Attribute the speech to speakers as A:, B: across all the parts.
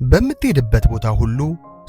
A: በምትሄድበት ቦታ ሁሉ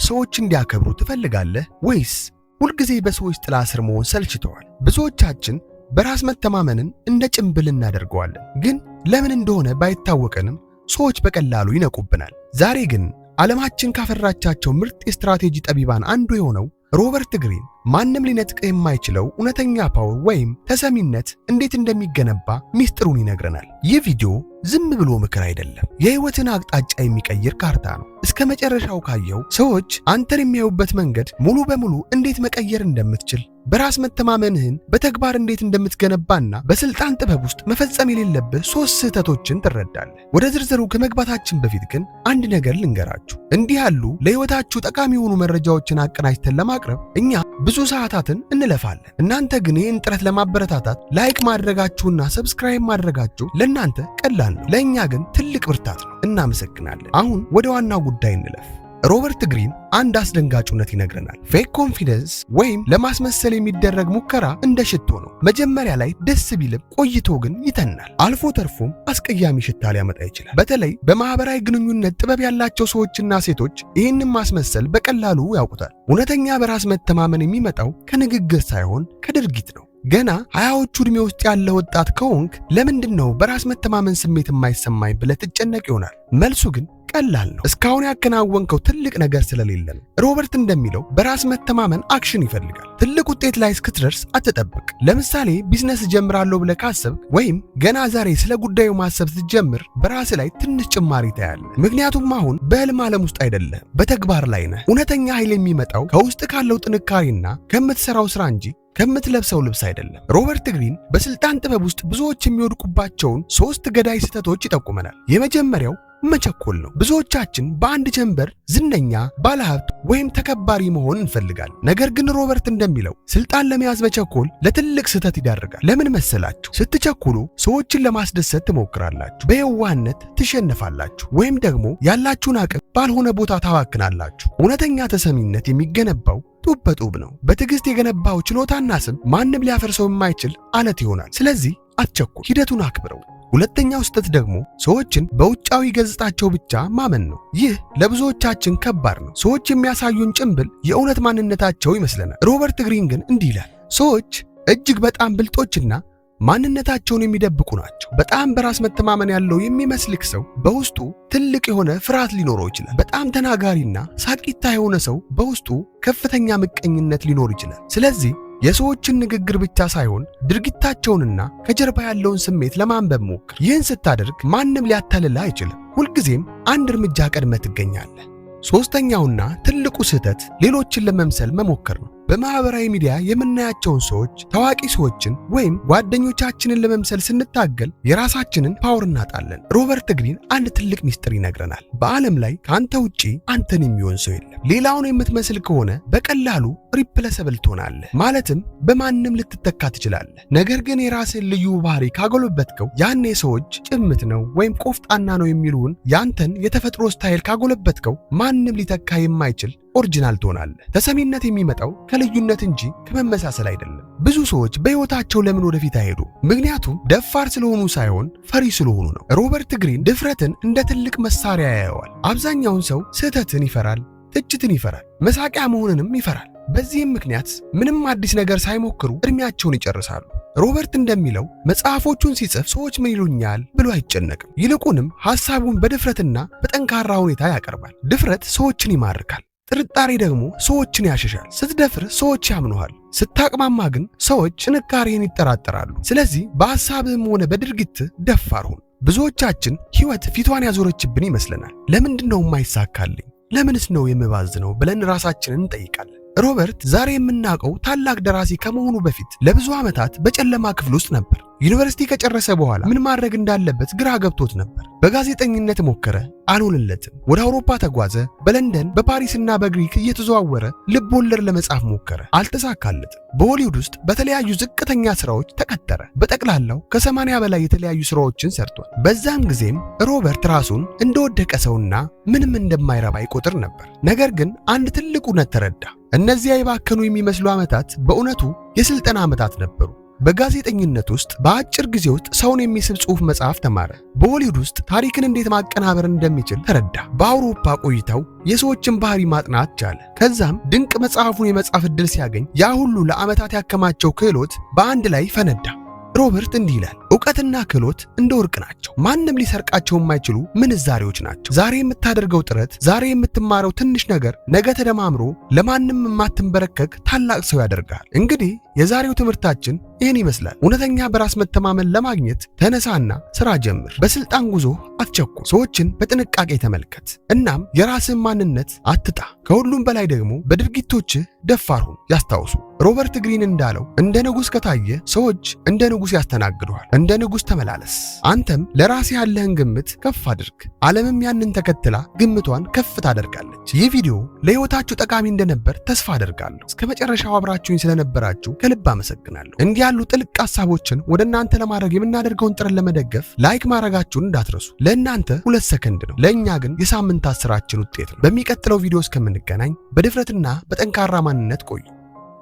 A: ሰዎች እንዲያከብሩ ትፈልጋለህ ወይስ ሁልጊዜ በሰዎች ጥላ ስር መሆን ሰልችተዋል? ብዙዎቻችን በራስ መተማመንን እንደ ጭንብል እናደርገዋለን፣ ግን ለምን እንደሆነ ባይታወቀንም ሰዎች በቀላሉ ይነቁብናል። ዛሬ ግን ዓለማችን ካፈራቻቸው ምርጥ የስትራቴጂ ጠቢባን አንዱ የሆነው ሮበርት ግሪን ማንም ሊነጥቀህ የማይችለው እውነተኛ ፓወር ወይም ተሰሚነት እንዴት እንደሚገነባ ሚስጥሩን ይነግረናል። ይህ ቪዲዮ ዝም ብሎ ምክር አይደለም፣ የህይወትን አቅጣጫ የሚቀይር ካርታ ነው። እስከ መጨረሻው ካየው ሰዎች አንተን የሚያዩበት መንገድ ሙሉ በሙሉ እንዴት መቀየር እንደምትችል፣ በራስ መተማመንህን በተግባር እንዴት እንደምትገነባና በስልጣን ጥበብ ውስጥ መፈጸም የሌለብህ 3 ስህተቶችን ትረዳለህ። ወደ ዝርዝሩ ከመግባታችን በፊት ግን አንድ ነገር ልንገራችሁ። እንዲህ ያሉ ለህይወታችሁ ጠቃሚ የሆኑ መረጃዎችን አቀናጅተን ለማቅረብ እኛ ብዙ ሰዓታትን እንለፋለን። እናንተ ግን ይህን ጥረት ለማበረታታት ላይክ ማድረጋችሁና ሰብስክራይብ ማድረጋችሁ ለእናንተ ቀላል ነው፣ ለእኛ ግን ትልቅ ብርታት ነው። እናመሰግናለን። አሁን ወደ ዋናው ጉዳይ እንለፍ። ሮበርት ግሪን አንድ አስደንጋጭ እውነት ይነግረናል። ፌክ ኮንፊደንስ ወይም ለማስመሰል የሚደረግ ሙከራ እንደ ሽቶ ነው። መጀመሪያ ላይ ደስ ቢልም ቆይቶ ግን ይተናል። አልፎ ተርፎም አስቀያሚ ሽታ ሊያመጣ ይችላል። በተለይ በማህበራዊ ግንኙነት ጥበብ ያላቸው ሰዎችና ሴቶች ይህንን ማስመሰል በቀላሉ ያውቁታል። እውነተኛ በራስ መተማመን የሚመጣው ከንግግር ሳይሆን ከድርጊት ነው። ገና 20ዎቹ ዕድሜ ውስጥ ያለ ወጣት ከሆንክ ለምንድን ነው በራስ መተማመን ስሜት የማይሰማኝ ብለህ ትጨነቅ ይሆናል። መልሱ ግን ቀላል ነው። እስካሁን ያከናወንከው ትልቅ ነገር ስለሌለ ነው። ሮበርት እንደሚለው በራስ መተማመን አክሽን ይፈልጋል። ትልቅ ውጤት ላይ እስክትደርስ አትጠብቅ። ለምሳሌ ቢዝነስ ጀምራለሁ ብለህ ካሰብክ ወይም ገና ዛሬ ስለ ጉዳዩ ማሰብ ስትጀምር በራስ ላይ ትንሽ ጭማሪ ታያለህ። ምክንያቱም አሁን በህልም ዓለም ውስጥ አይደለህም፣ በተግባር ላይ ነህ። እውነተኛ ኃይል የሚመጣው ከውስጥ ካለው ጥንካሬና ከምትሰራው ስራ እንጂ ከምትለብሰው ልብስ አይደለም። ሮበርት ግሪን በስልጣን ጥበብ ውስጥ ብዙዎች የሚወድቁባቸውን 3 ገዳይ ስህተቶች ይጠቁመናል። የመጀመሪያው መቸኮል ነው። ብዙዎቻችን በአንድ ጀንበር ዝነኛ፣ ባለሀብት ወይም ተከባሪ መሆን እንፈልጋለን። ነገር ግን ሮበርት እንደሚለው ስልጣን ለመያዝ መቸኮል ለትልቅ ስህተት ይዳርጋል። ለምን መሰላችሁ? ስትቸኩሉ ሰዎችን ለማስደሰት ትሞክራላችሁ፣ በየዋህነት ትሸነፋላችሁ፣ ወይም ደግሞ ያላችሁን አቅም ባልሆነ ቦታ ታባክናላችሁ። እውነተኛ ተሰሚነት የሚገነባው ጡብ በጡብ ነው። በትዕግስት የገነባው ችሎታና ስም ማንም ሊያፈርሰው የማይችል አለት ይሆናል። ስለዚህ አትቸኩል፣ ሂደቱን አክብረው። ሁለተኛው ስህተት ደግሞ ሰዎችን በውጫዊ ገጽታቸው ብቻ ማመን ነው። ይህ ለብዙዎቻችን ከባድ ነው። ሰዎች የሚያሳዩን ጭንብል የእውነት ማንነታቸው ይመስለናል። ሮበርት ግሪን ግን እንዲህ ይላል፣ ሰዎች እጅግ በጣም ብልጦችና ማንነታቸውን የሚደብቁ ናቸው። በጣም በራስ መተማመን ያለው የሚመስልክ ሰው በውስጡ ትልቅ የሆነ ፍርሃት ሊኖረው ይችላል። በጣም ተናጋሪና ሳቂታ የሆነ ሰው በውስጡ ከፍተኛ ምቀኝነት ሊኖር ይችላል። ስለዚህ የሰዎችን ንግግር ብቻ ሳይሆን ድርጊታቸውንና ከጀርባ ያለውን ስሜት ለማንበብ ሞክር። ይህን ስታደርግ ማንም ሊያታልልህ አይችልም። ሁልጊዜም አንድ እርምጃ ቀድመህ ትገኛለህ። ሶስተኛውና ትልቁ ስህተት ሌሎችን ለመምሰል መሞከር ነው። በማህበራዊ ሚዲያ የምናያቸውን ሰዎች፣ ታዋቂ ሰዎችን ወይም ጓደኞቻችንን ለመምሰል ስንታገል የራሳችንን ፓወር እናጣለን። ሮበርት ግሪን አንድ ትልቅ ሚስጥር ይነግረናል። በዓለም ላይ ከአንተ ውጪ አንተን የሚሆን ሰው የለም። ሌላውን የምትመስል ከሆነ በቀላሉ ሪፕሌሰብል ትሆናለህ፣ ማለትም በማንም ልትተካ ትችላለህ። ነገር ግን የራስን ልዩ ባህሪ ካጎለበትከው ያኔ ሰዎች ጭምት ነው ወይም ቆፍጣና ነው የሚሉን ያንተን የተፈጥሮ ስታይል ካጎለበትከው ማንም ሊተካ የማይችል ኦሪጂናል ትሆናለህ። ተሰሚነት የሚመጣው ከልዩነት እንጂ ከመመሳሰል አይደለም። ብዙ ሰዎች በሕይወታቸው ለምን ወደፊት አይሄዱ? ምክንያቱም ደፋር ስለሆኑ ሳይሆን ፈሪ ስለሆኑ ነው። ሮበርት ግሪን ድፍረትን እንደ ትልቅ መሳሪያ ያየዋል። አብዛኛውን ሰው ስህተትን ይፈራል፣ ትችትን ይፈራል፣ መሳቂያ መሆንንም ይፈራል። በዚህም ምክንያት ምንም አዲስ ነገር ሳይሞክሩ እድሜያቸውን ይጨርሳሉ። ሮበርት እንደሚለው መጽሐፎቹን ሲጽፍ ሰዎች ምን ይሉኛል ብሎ አይጨነቅም። ይልቁንም ሐሳቡን በድፍረትና በጠንካራ ሁኔታ ያቀርባል። ድፍረት ሰዎችን ይማርካል። ጥርጣሬ ደግሞ ሰዎችን ያሸሻል። ስትደፍር ሰዎች ያምኑሃል፣ ስታቅማማ ግን ሰዎች ጥንካሬን ይጠራጠራሉ። ስለዚህ በሐሳብህም ሆነ በድርጊትህ ደፋር ሁን። ብዙዎቻችን ሕይወት ፊቷን ያዞረችብን ይመስለናል። ለምንድን ነው የማይሳካልኝ? ለምንስ ነው የምባዝነው ብለን ራሳችንን እንጠይቃለን። ሮበርት ዛሬ የምናውቀው ታላቅ ደራሲ ከመሆኑ በፊት ለብዙ ዓመታት በጨለማ ክፍል ውስጥ ነበር። ዩኒቨርሲቲ ከጨረሰ በኋላ ምን ማድረግ እንዳለበት ግራ ገብቶት ነበር። በጋዜጠኝነት ሞከረ፣ አልሆነለትም። ወደ አውሮፓ ተጓዘ። በለንደን በፓሪስና በግሪክ እየተዘዋወረ ልብ ወለድ ለመጻፍ ሞከረ፣ አልተሳካለትም። በሆሊውድ ውስጥ በተለያዩ ዝቅተኛ ስራዎች ተቀጠረ። በጠቅላላው ከ80 በላይ የተለያዩ ስራዎችን ሰርቷል። በዛን ጊዜም ሮበርት ራሱን እንደወደቀ ሰውና ምንም እንደማይረባ ይቆጥር ነበር። ነገር ግን አንድ ትልቅ እውነት ተረዳ። እነዚያ የባከኑ የሚመስሉ ዓመታት በእውነቱ የስልጠና ዓመታት ነበሩ። በጋዜጠኝነት ውስጥ በአጭር ጊዜ ውስጥ ሰውን የሚስብ ጽሑፍ መጽሐፍ ተማረ። በሆሊውድ ውስጥ ታሪክን እንዴት ማቀናበር እንደሚችል ተረዳ። በአውሮፓ ቆይታው የሰዎችን ባህሪ ማጥናት ቻለ። ከዛም ድንቅ መጽሐፉን የመጻፍ ዕድል ሲያገኝ ያ ሁሉ ለዓመታት ያከማቸው ክህሎት በአንድ ላይ ፈነዳ። ሮበርት እንዲህ ይላል፣ ዕውቀትና ክህሎት እንደ ወርቅ ናቸው። ማንም ሊሰርቃቸው የማይችሉ ምንዛሬዎች ናቸው። ዛሬ የምታደርገው ጥረት፣ ዛሬ የምትማረው ትንሽ ነገር ነገ ተደማምሮ ለማንም የማትንበረከክ ታላቅ ሰው ያደርጋል። እንግዲህ የዛሬው ትምህርታችን ይህን ይመስላል። እውነተኛ በራስ መተማመን ለማግኘት ተነሳና ስራ ጀምር። በስልጣን ጉዞ አትቸኩል። ሰዎችን በጥንቃቄ ተመልከት። እናም የራስን ማንነት አትጣ። ከሁሉም በላይ ደግሞ በድርጊቶችህ ደፋር ሁን። ያስታውሱ፣ ሮበርት ግሪን እንዳለው እንደ ንጉሥ ከታየ ሰዎች እንደ ንጉሥ ያስተናግዱሃል። እንደ ንጉሥ ተመላለስ። አንተም ለራስህ ያለህን ግምት ከፍ አድርግ። ዓለምም ያንን ተከትላ ግምቷን ከፍ ታደርጋለች። ይህ ቪዲዮ ለሕይወታችሁ ጠቃሚ እንደነበር ተስፋ አደርጋለሁ። እስከ መጨረሻው አብራችሁኝ ስለነበራችሁ ከልብ አመሰግናለሁ። እንዲህ ያሉ ጥልቅ ሐሳቦችን ወደ እናንተ ለማድረግ የምናደርገውን ጥረት ለመደገፍ ላይክ ማድረጋችሁን እንዳትረሱ። ለእናንተ 2 ሰከንድ ነው፣ ለእኛ ግን የሳምንታት ስራችን ውጤት ነው። በሚቀጥለው ቪዲዮ እስከምንገናኝ በድፍረትና በጠንካራ ማንነት ቆዩ።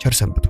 A: ቸር ሰንብቱ።